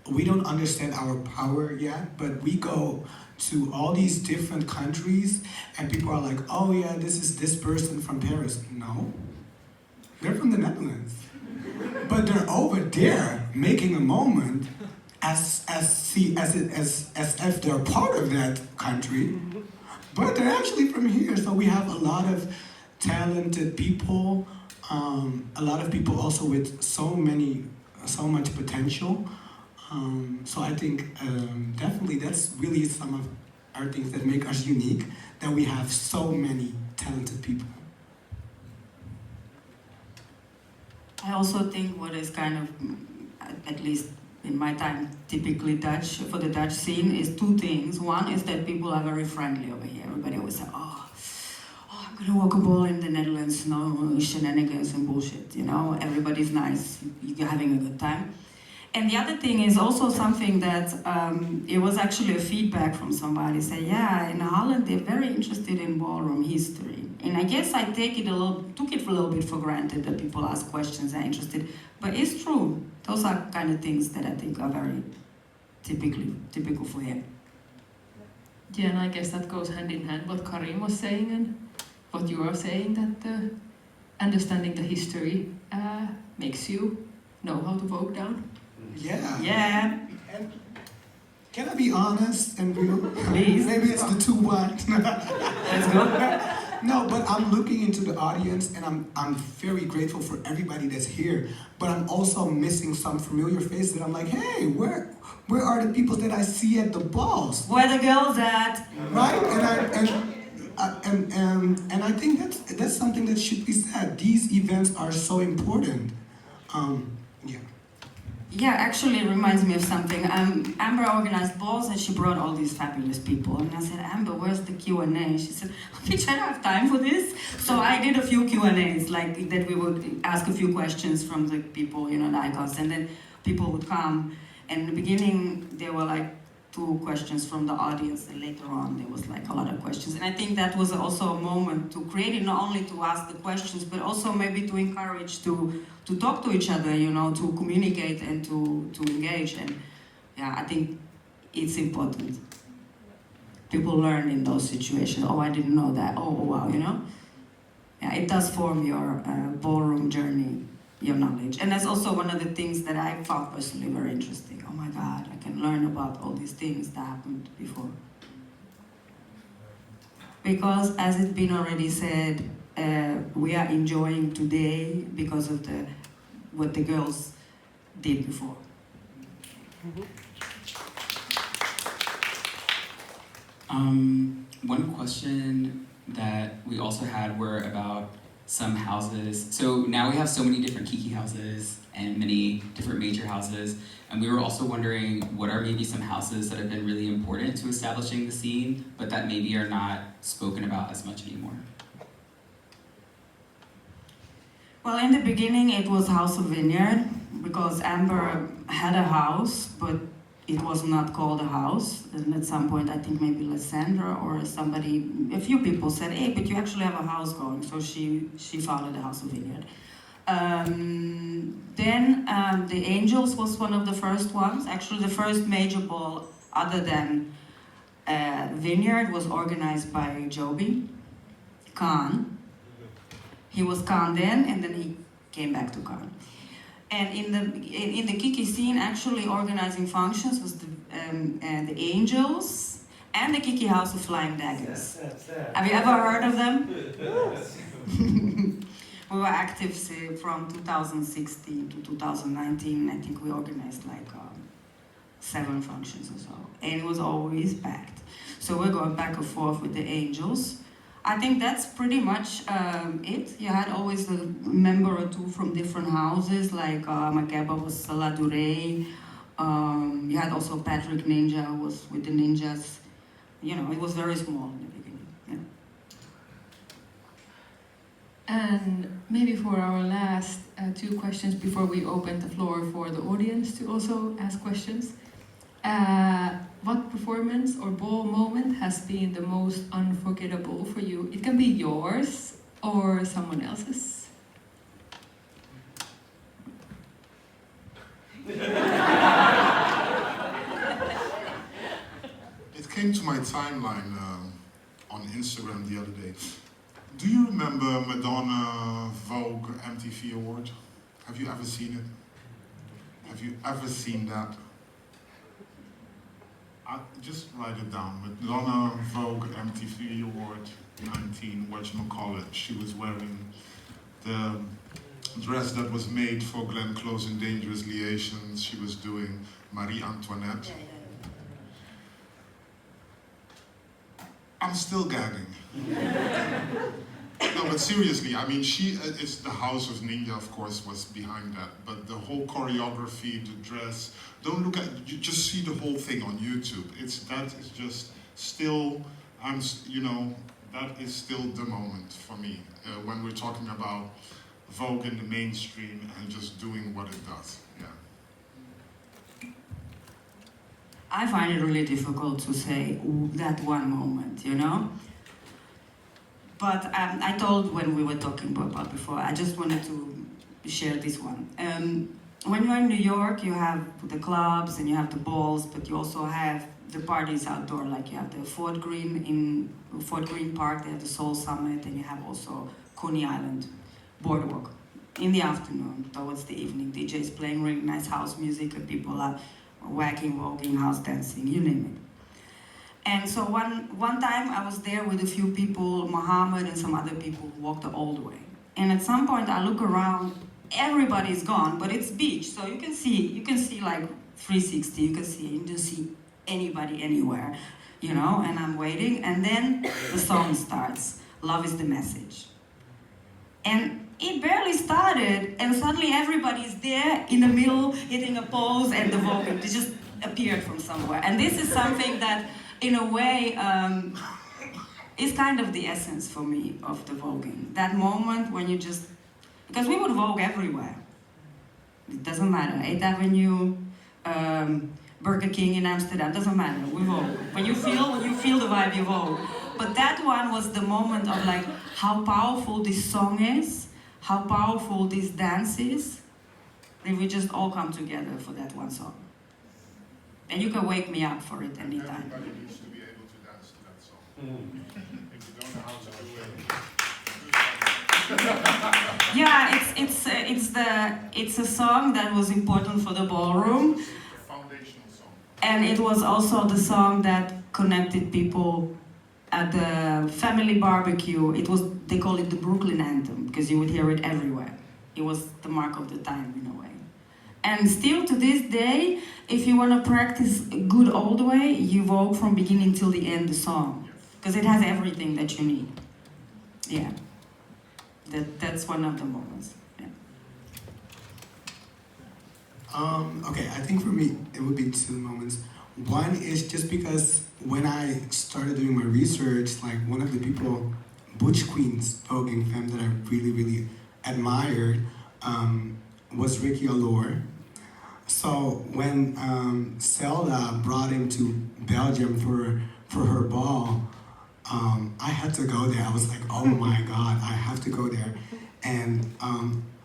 we don't understand our power yet, but we go to all these different countries and people are like, oh yeah, this is this person from Paris. No, they're from the Netherlands. But they're over there making a moment as if they're part of that country, but they're actually from here. So we have a lot of talented people, a lot of people also with so much potential. So I think definitely that's really some of our things that make us unique, that we have so many talented people. I also think what is kind of, at least in my time, typically Dutch, for the Dutch scene, is two things. One is that people are very friendly over here. Everybody always say, oh, I'm gonna walk a ball in the Netherlands, no shenanigans and bullshit, you know? Everybody's nice, you're having a good time. And the other thing is also something that, it was actually a feedback from somebody, say, yeah, in Holland they're very interested in ballroom history. And I guess I took it a little bit for granted that people ask questions and are interested, but it's true. Those are kind of things that I think are very typical for here. Yeah, and I guess that goes hand in hand what Karim was saying and what you are saying, that understanding the history makes you know how to vogue down. Yeah. Yeah. And can I be honest and real? Please. Maybe it's the 2-1. Let's go. No, but I'm looking into the audience and I'm very grateful for everybody that's here. But I'm also missing some familiar faces. I'm like, hey, where are the people that I see at the balls? Where the girls at? Right? And I think that's something that should be said. These events are so important. Yeah. Yeah, actually it reminds me of something. Amber organized balls and she brought all these fabulous people. And I said, Amber, where's the Q&A? She said, bitch, I don't have time for this. So I did a few Q&As, like that we would ask a few questions from the people, you know, the icons. And then people would come. And in the beginning, there were like 2 questions from the audience. And later on, there was like a lot of questions. And I think that was also a moment to create it, not only to ask the questions, but also maybe to encourage to talk to each other, you know, to communicate and to engage. And yeah, I think it's important. People learn in those situations. Oh, I didn't know that. Oh, wow, you know? Yeah, it does form your ballroom journey, your knowledge. And that's also one of the things that I found personally very interesting. Oh my God, I can learn about all these things that happened before. Because as it's been already said, we are enjoying today because of what the girls did before. One question that we also had were about some houses. So now we have so many different Kiki houses and many different major houses, and we were also wondering what are maybe some houses that have been really important to establishing the scene, but that maybe are not spoken about as much anymore. Well, in the beginning it was House of Vineyard, because Amber had a house, but it was not called a house. And at some point, I think maybe Lysandra or somebody, a few people said, hey, but you actually have a house going. So she founded the House of Vineyard. Then the Angels was one of the first ones. Actually, the first major ball other than Vineyard was organized by Joby Khan. He was Khan then, and then he came back to Khan. And in the Kiki scene, actually organizing functions was the Angels and the Kiki House of Flying Daggers. Have you ever heard of them? Yes. We were active from 2016 to 2019. I think we organized like 7 functions or so, and it was always packed. So we're going back and forth with the Angels. I think that's pretty much it. You had always a member or two from different houses, like Makeba was Salah Durey. You had also Patrick Ninja was with the Ninjas. You know, it was very small in the beginning. Yeah. And maybe for our last 2 questions before we open the floor for the audience to also ask questions. What performance or ball moment has been the most unforgettable for you? It can be yours or someone else's. It came to my timeline on Instagram the other day. Do you remember Madonna Vogue MTV Award? Have you ever seen it? Have you ever seen that? Just write it down. Madonna Vogue MTV Award 19, whatchamacallit. She was wearing the dress that was made for Glenn Close in Dangerous Liaisons. She was doing Marie Antoinette. I'm still gagging. No, but seriously, I mean, it's the House of Ninja, of course, was behind that. But the whole choreography, the dress, don't look at, you just see the whole thing on YouTube. That is just still, that is still the moment for me. When we're talking about Vogue in the mainstream and just doing what it does, yeah. I find it really difficult to say that one moment, you know? But I told when we were talking about before, I just wanted to share this one. When you're in New York, you have the clubs and you have the balls, but you also have the parties outdoor, like you have the Fort Greene Park, they have the Soul Summit, and you have also Coney Island Boardwalk. In the afternoon, towards the evening, DJs playing really nice house music and people are whacking, walking, house dancing, you name it. And so one time I was there with a few people, Mohammed and some other people who walked the old way. And at some point I look around, everybody's gone, but it's beach, so you can see like 360, you don't see anybody anywhere, you know, and I'm waiting, and then the song starts, Love is the Message. And it barely started, and suddenly everybody's there in the middle, hitting a pose, and the vocal, it just appeared from somewhere. And this is something that, in a way, is kind of the essence for me of the voguing. That moment when you just, because we would vogue everywhere. It doesn't matter, 8th Avenue, Burger King in Amsterdam, doesn't matter, we vogue. When you feel the vibe, you vogue. But that one was the moment of like, how powerful this song is, how powerful this dance is, and we just all come together for that one song. And you can wake me up for it anytime. Everybody needs to be able to dance to that song. If you don't know how to do it. Yeah, it's a song that was important for the ballroom. It's a foundational song. And it was also the song that connected people at the family barbecue. They call it the Brooklyn anthem, because you would hear it everywhere. It was the mark of the time in a way. And still to this day, if you want to practice a good old way, you vogue from beginning till the end the song, because it has everything that you need. Yeah, that's one of the moments. Yeah. Okay, I think for me it would be 2 moments. One is just because when I started doing my research, like one of the people, Butch Queen's voguing femme that I really, really admired was Ricky Allure. So when Zelda brought him to Belgium for her ball, I had to go there. I was like, oh my God, I have to go there. And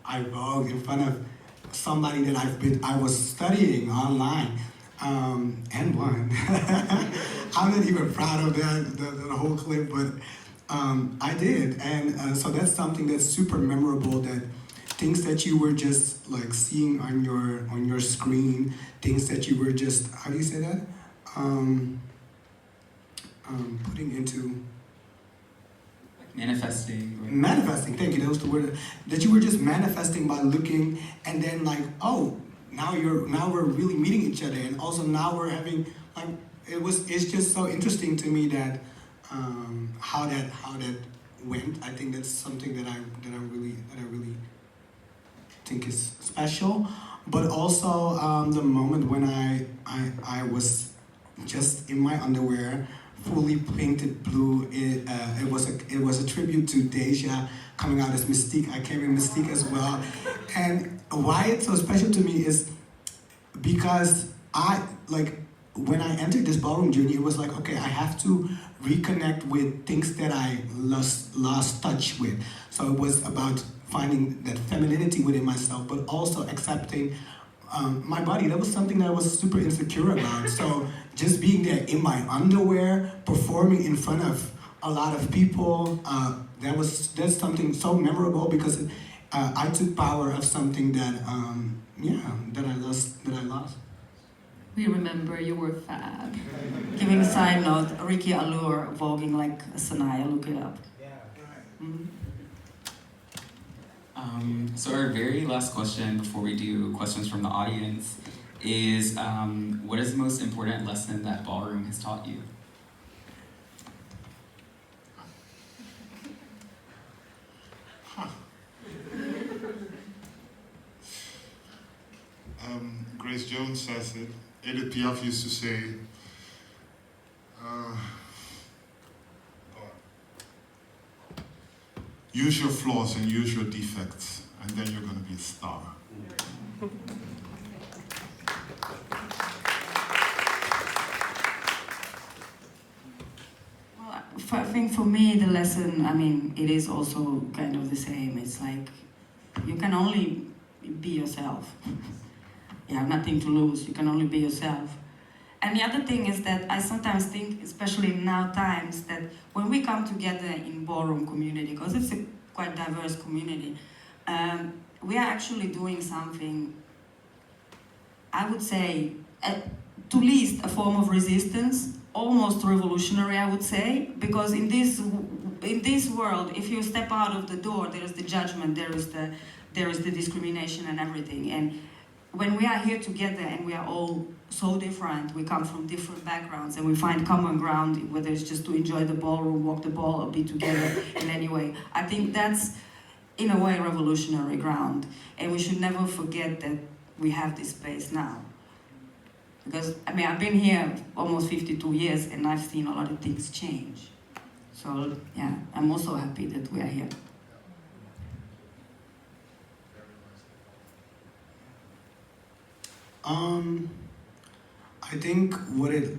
I vogued in front of somebody that I was studying online, and won. I'm not even proud of that, the whole clip, but I did. And so that's something that's super memorable, that things that you were just like seeing on your screen, things that you were just, how do you say that? Putting into manifesting. Manifesting, thank you, that was the word. That you were just manifesting by looking, and then like, oh, now we're really meeting each other, and also now we're having like, it's just so interesting to me that how that went. I think that's something that I really think is special. But also the moment when I was just in my underwear, fully painted blue. It was a tribute to Deja coming out as Mystique. I came in Mystique as well. And why it's so special to me is because when I entered this ballroom journey, it was like, okay, I have to reconnect with things that I lost touch with. So it was about finding that femininity within myself, but also accepting my body. That was something that I was super insecure about. So just being there in my underwear, performing in front of a lot of people, that's something so memorable, because I took power of something that that I lost. We remember you were fab. Giving a side note, Ricky Allure voguing like Sanaya, look it up. Mm-hmm. So our very last question before we do questions from the audience is, what is the most important lesson that ballroom has taught you? Grace Jones says it. Edith Piaf used to say, use your flaws and use your defects, and then you're going to be a star. Well, I think for me the lesson, I mean, it is also kind of the same. It's like you can only be yourself. You have nothing to lose. You can only be yourself. And the other thing is that I sometimes think, especially in now times, that when we come together in ballroom community, because it's a quite diverse community, we are actually doing something, I would say, to least a form of resistance, almost revolutionary, I would say, because in this world, if you step out of the door, there is the judgment, there is the discrimination and everything. And when we are here together and we are all so different, we come from different backgrounds, and we find common ground, whether it's just to enjoy the ballroom, walk the ball, or be together in any way. I think that's, in a way, revolutionary ground. And we should never forget that we have this space now. Because, I mean, I've been here almost 52 years, and I've seen a lot of things change. So, yeah, I'm also happy that we are here. I think what it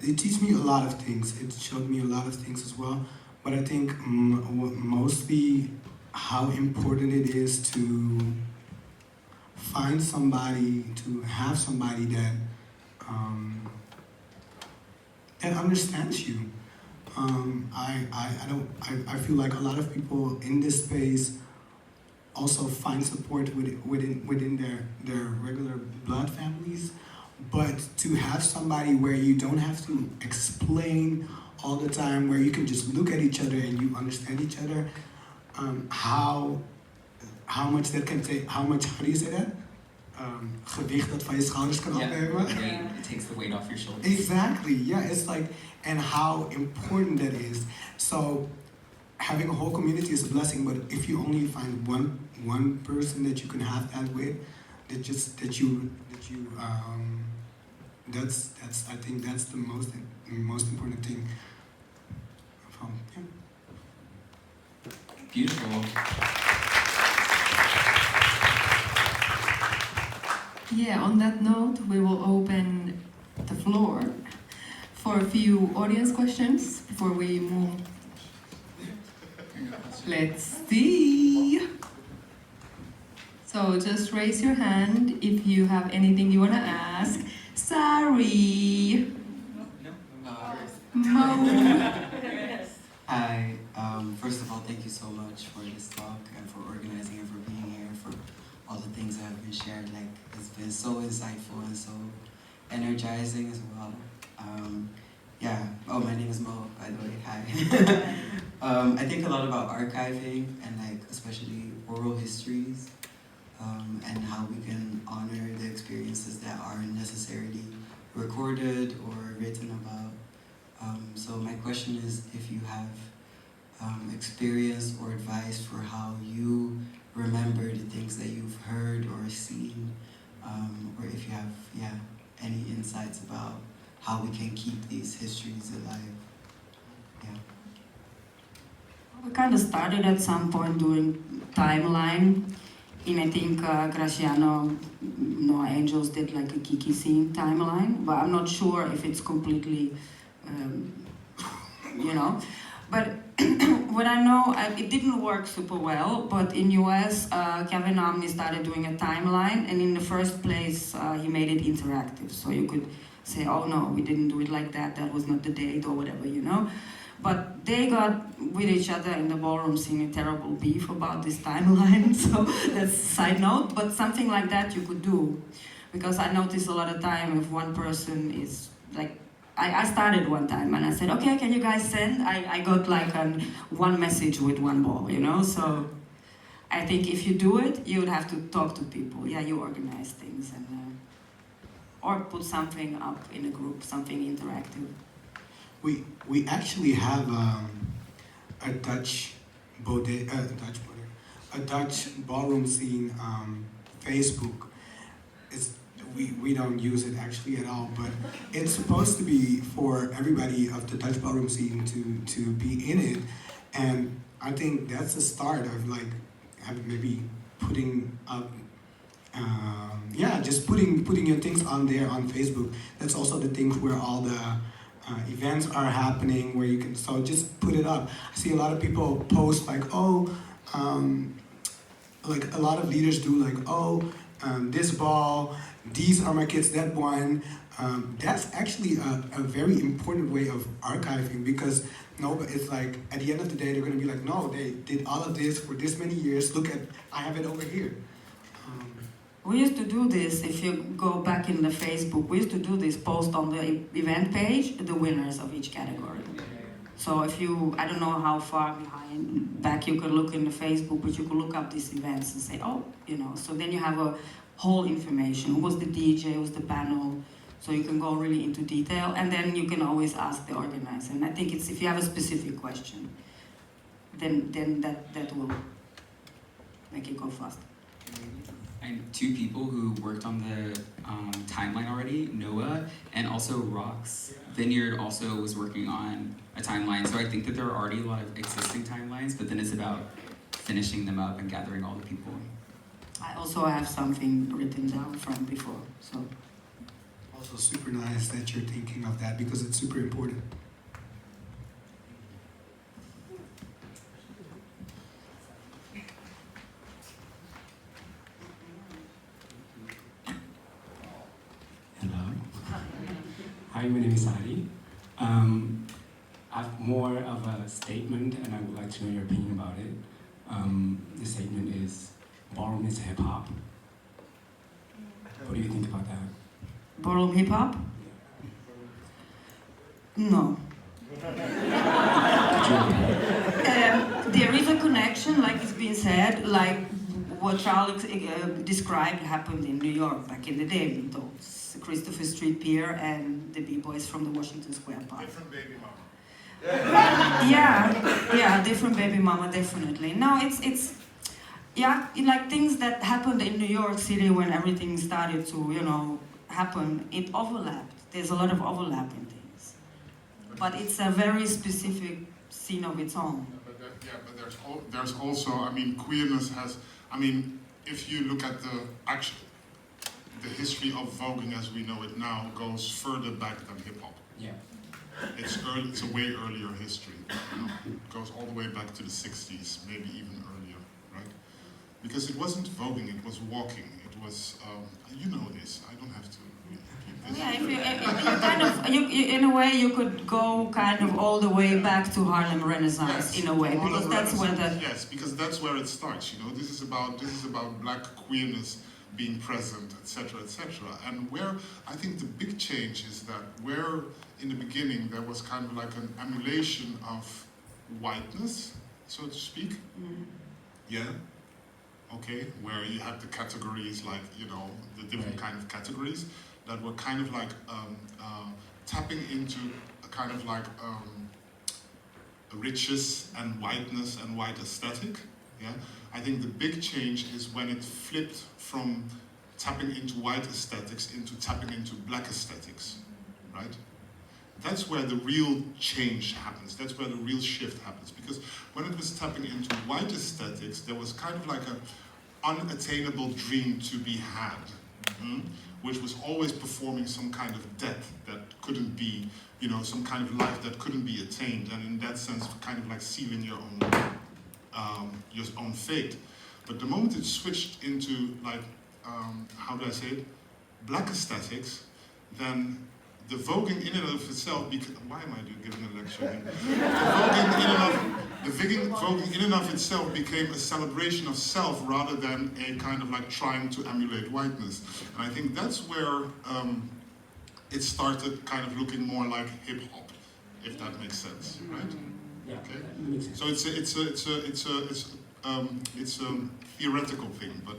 teaches me a lot of things. It showed me a lot of things as well. But I think mostly how important it is to find somebody, to have somebody that understands you. I feel like a lot of people in this space also find support within their regular blood families, but to have somebody where you don't have to explain all the time, where you can just look at each other and you understand each other, how much that can take, how do you say that? Gewicht dat van je schouders kan afnemen. It takes the weight off your shoulders. Exactly, yeah, it's like, and how important that is. So having a whole community is a blessing, but if you only find one person that you can have that with, that's I think that's the most important thing. Beautiful. Yeah, on that note, we will open the floor for a few audience questions before we move. Let's see. So just raise your hand if you have anything you want to ask. Sorry. Mo. Hi. First of all, thank you so much for this talk and for organizing and for being here, for all the things that have been shared. Like, it's been so insightful and so energizing as well. Yeah. Oh, my name is Mo, by the way. Hi. I think a lot about archiving and like especially oral histories, and how we can honor the experiences that aren't necessarily recorded or written about. So my question is if you have experience or advice for how you remember the things that you've heard or seen, or if you have any insights about how we can keep these histories alive. Yeah. We kind of started at some point doing timeline. And I think Graciano, Noah Angels did like a Kiki Scene timeline, but I'm not sure if it's completely, But what I know, it didn't work super well, but in US, Kevin Omni started doing a timeline, and in the first place, he made it interactive. So you could say, oh no, we didn't do it like that, that was not the date, or whatever, But they got with each other in the ballroom scene a terrible beef about this timeline, so that's a side note, but something like that you could do. Because I notice a lot of time if one person is like, I started one time and I said, okay, can you guys send? I got like one message with one ball, so I think if you do it, you would have to talk to people. Yeah, you organize things and or put something up in a group, something interactive. We actually have a Dutch ballroom scene Facebook. We don't use it actually at all, but it's supposed to be for everybody of the Dutch ballroom scene to be in it, and I think that's the start of like maybe putting up. Just putting your things on there on Facebook. That's also the things where all the events are happening, where you can just put it up. I see a lot of people post like, like a lot of leaders do like, this ball, these are my kids, that one. That's actually a very important way of archiving, because it's like at the end of the day they're going to be like, no, they did all of this for this many years. Look at, I have it over here. We used to do this, if you go back in the Facebook, we used to do this, post on the event page, the winners of each category. So if you, I don't know how far back you could look in the Facebook, but you could look up these events and say, so then you have a whole information. Who was the DJ, who was the panel, so you can go really into detail, and then you can always ask the organizer. And I think it's, if you have a specific question, then that will make it go faster. And two people who worked on the timeline already, Noah and also Rox Vineyard also was working on a timeline. So I think that there are already a lot of existing timelines, but then it's about finishing them up and gathering all the people. I also have something written down from before, so. Also super nice that you're thinking of that, because it's super important. Hi, my name is Ali. I have more of a statement, and I would like to know your opinion about it. The statement is, ballroom is hip-hop. What do you think about that? Ballroom hip-hop? No. There is a connection, like it's been said, like what Charles described happened in New York back in the day, those Christopher Street Pier and the B-boys from the Washington Square Park. Different baby mama. Yeah, different baby mama, definitely. No, it's like things that happened in New York City when everything started to, happen, it overlapped. There's a lot of overlap in things. But it's a very specific scene of its own. But there's also, queerness has, if you look at the history of voguing as we know it now goes further back than hip hop. Yeah. It's early. It's a way earlier history. You know? It goes all the way back to the 60s, maybe even earlier, right? Because it wasn't voguing; it was walking. It was, you know this. I don't have to repeat this. Yeah, if you kind of, in a way, you could go kind of all the way back to Harlem Renaissance, Yes, in a way, Harlem because that's where Renaissance, the yes, because that's where it starts. You know, this is about black queerness being present, etc., etc. And where I think the big change is that where in the beginning there was kind of like an emulation of whiteness, so to speak. Yeah. Okay, where you had the categories like, you know, the different kind of categories that were kind of like tapping into a kind of like riches and whiteness and white aesthetic. Yeah, I think the big change is when it flipped from tapping into white aesthetics into tapping into black aesthetics, right? That's where the real change happens. That's where the real shift happens. Because when it was tapping into white aesthetics, there was kind of like an unattainable dream to be had, which was always performing some kind of debt that couldn't be, you know, some kind of life that couldn't be attained, and in that sense, kind of like sealing your own fate. But the moment it switched into like, how do I say it, black aesthetics, then the voguing in and of itself, why am I giving a lecture here? The voguing in and of itself became a celebration of self rather than a kind of like trying to emulate whiteness. And I think that's where it started kind of looking more like hip hop, if that makes sense, right? Yeah. Okay. That makes sense. So it's a theoretical thing, but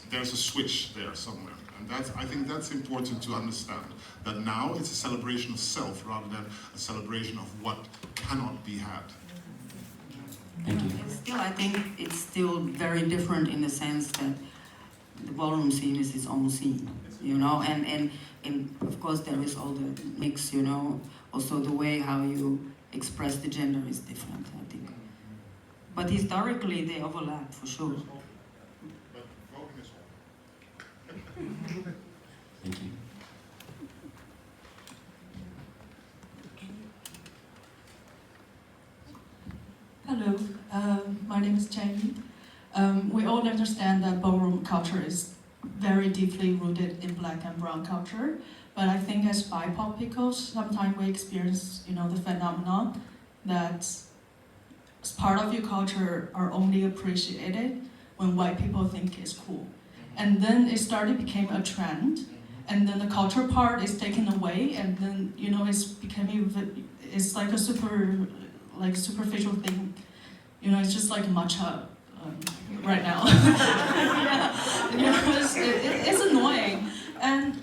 there's a switch there somewhere. And I think that's important to understand, that now it's a celebration of self rather than a celebration of what cannot be had. Thank you. I think it's still very different in the sense that the ballroom scene is its own scene, you know, and of course there is all the mix, you know, also the way how you express the gender is different, I think. But historically they overlap for sure. But voguing is all. Thank you. Hello, my name is Jamie. We all understand that ballroom culture is very deeply rooted in black and brown culture, but I think as BIPOC people, sometimes we experience, you know, the phenomenon that part of your culture are only appreciated when white people think it's cool. And then it started became a trend, and then the culture part is taken away, and then, you know, it's like a superficial thing. You know, it's just like matcha right now. Yeah. You know, it's annoying. And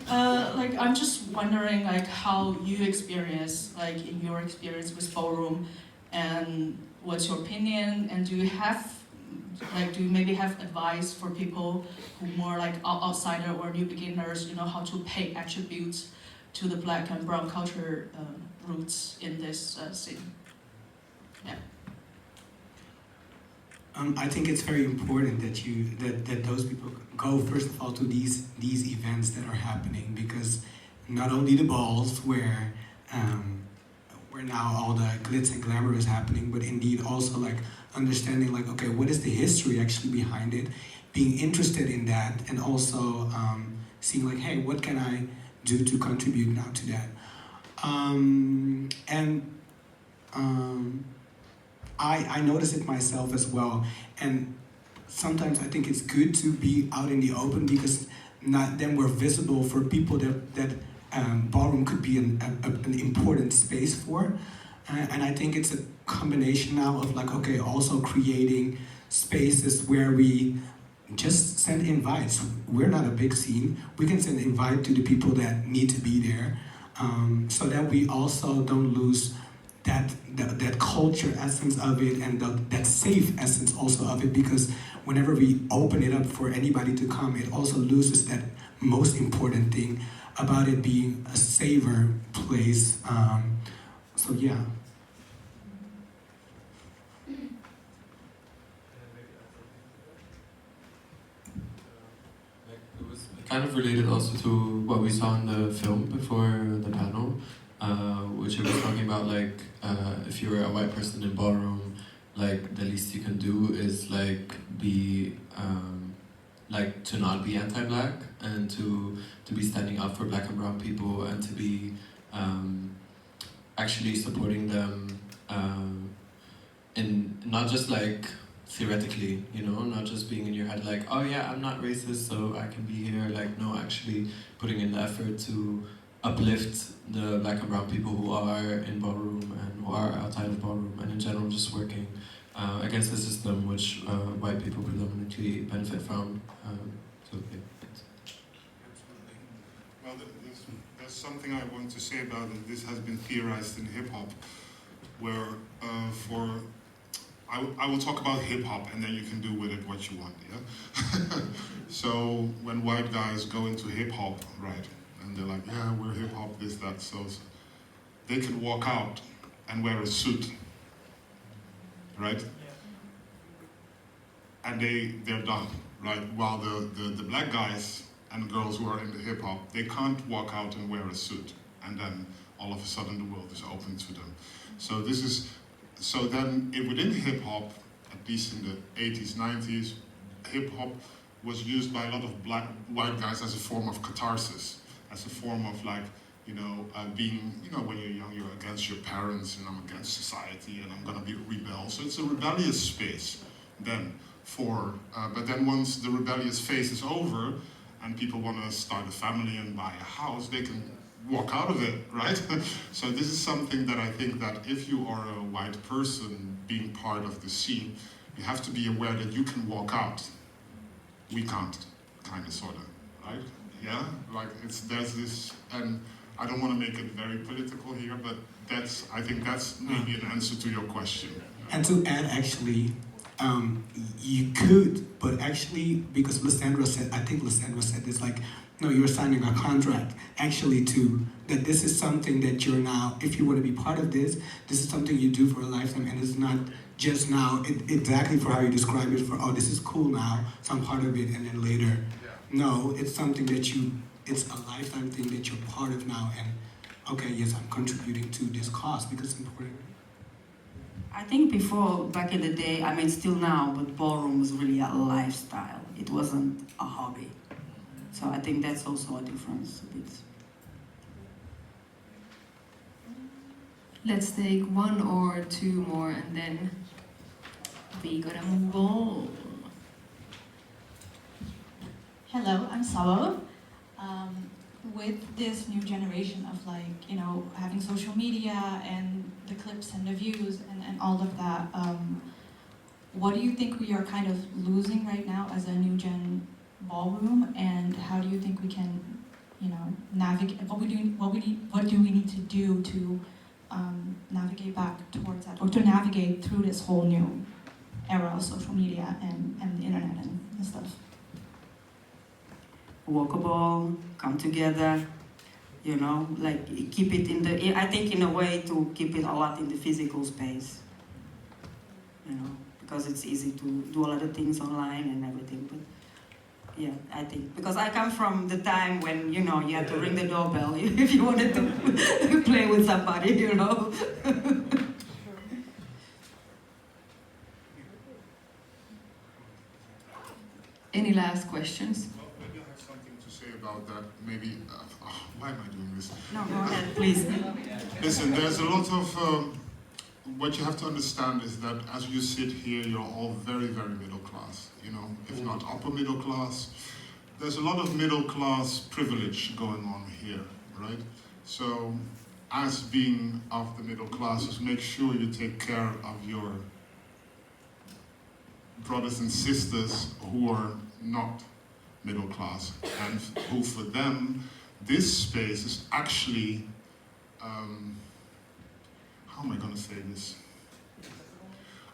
like, I'm just wondering like how you experience, like in your experience with ballroom, and what's your opinion, and do you maybe have advice for people who more like outsider or new beginners, you know, how to pay attributes to the black and brown culture roots in this scene? Yeah. I think it's very important that those people go first of all to these events that are happening, because not only the balls where now all the glitz and glamour is happening, but indeed also like understanding like, okay, what is the history actually behind it, being interested in that, and also seeing like, hey, what can I do to contribute now to that? I notice it myself as well, and sometimes I think it's good to be out in the open, because then we're visible for people that ballroom could be an important space for. And I think it's a combination now of like, okay, also creating spaces where we just send invites. We're not a big scene. We can send invite to the people that need to be there, so that we also don't lose that culture essence of it, and that safe essence also of it, because whenever we open it up for anybody to come, it also loses that most important thing about it being a safer place. So yeah. Like, it was kind of related also to what we saw in the film before the panel, which it was talking about like if you're a white person in ballroom, like the least you can do is like be like to not be anti-black and to be standing up for black and brown people and to be actually supporting them in not just like theoretically, you know, not just being in your head like, oh yeah, I'm not racist so I can be here, like no, actually putting in the effort to uplift the black and brown people who are in ballroom and who are outside of ballroom and in general just working against the system which white people predominantly benefit from. So yeah. Absolutely. Well, there's something I want to say about it. This has been theorized in hip hop, where I will talk about hip hop and then you can do with it what you want, yeah? So when white guys go into hip hop, right, and they're like, yeah, we're hip hop, this, that, so they can walk out and wear a suit, right? And they're done, right? While the black guys and girls who are in the hip hop, they can't walk out and wear a suit, and then all of a sudden the world is open to them. So then within hip hop, at least in the 80s, 90s, hip hop was used by a lot of white guys as a form of catharsis, as a form of like, you know, being, you know, when you're young, you're against your parents and I'm against society and I'm gonna be a rebel. So it's a rebellious space then but then once the rebellious phase is over and people wanna start a family and buy a house, they can walk out of it, right? So this is something that I think that if you are a white person being part of the scene, you have to be aware that you can walk out. We can't, kind of, sort of, right? Yeah, like there's this, and I don't want to make it very political here, but I think that's maybe an answer to your question. And to add, actually, you could, but actually, because I think Lysandra said this, like, no, you're signing a contract, actually, that this is something that you're now, if you want to be part of this is something you do for a lifetime, and it's not just now, exactly for how you describe it, for, oh, this is cool now, so I'm part of it, and then later. Yeah. No, it's something that it's a lifetime thing that you're part of now, and, okay, yes, I'm contributing to this cause because it's important. I think before, back in the day, I mean still now, but ballroom was really a lifestyle. It wasn't a hobby. So I think that's also a difference a bit. Let's take one or two more and then we gotta move on. Hello, I'm Sabo. With this new generation of like, you know, having social media and the clips and the views and all of that, what do you think we are kind of losing right now as a new gen ballroom, and how do you think we can, you know, navigate, what do we need to do to navigate back towards that, or to navigate through this whole new era of social media and the internet and stuff? Walk a ball, come together, you know, like keep it I think in a way to keep it a lot in the physical space, you know, because it's easy to do a lot of things online and everything, but yeah, I think, because I come from the time when, you know, you had to ring the doorbell if you wanted to play with somebody, you know. Any last questions? Well, maybe I have something to say about that. Maybe, why am I doing this? No, go ahead, please. Listen, there's a lot of, what you have to understand is that as you sit here, you're all very, very middle class, you know, if not upper middle class. There's a lot of middle class privilege going on here, right? So, as being of the middle classes, make sure you take care of your brothers and sisters who are not middle class, and who for them, this space is actually, how am I going to say this?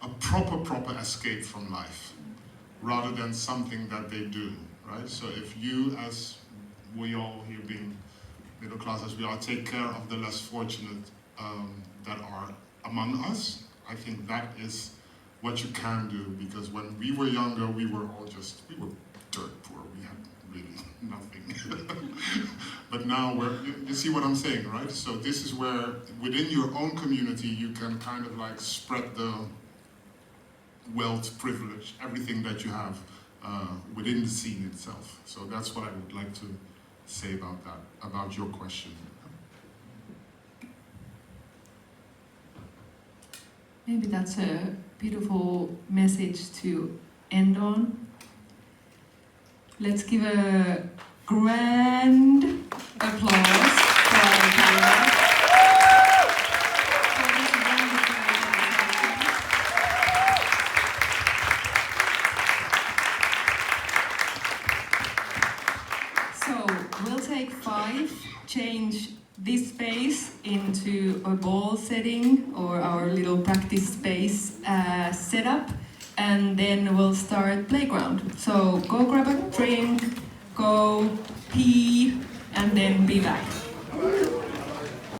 A proper escape from life, rather than something that they do, right? So if you, as we all here being middle class as we are, take care of the less fortunate that are among us, I think that is what you can do, because when we were younger, we were dirt poor. We had really, nothing. But now you see what I'm saying, right? So this is where within your own community you can kind of like spread the wealth, privilege, everything that you have within the scene itself. So that's what I would like to say about that, about your question. Maybe that's a beautiful message to end on. Let's give a grand applause for our panelists. So we'll take 5, change this space into a ball setting or our little practice space setup, and then we'll start playground. So go grab a drink, go pee, and then be back.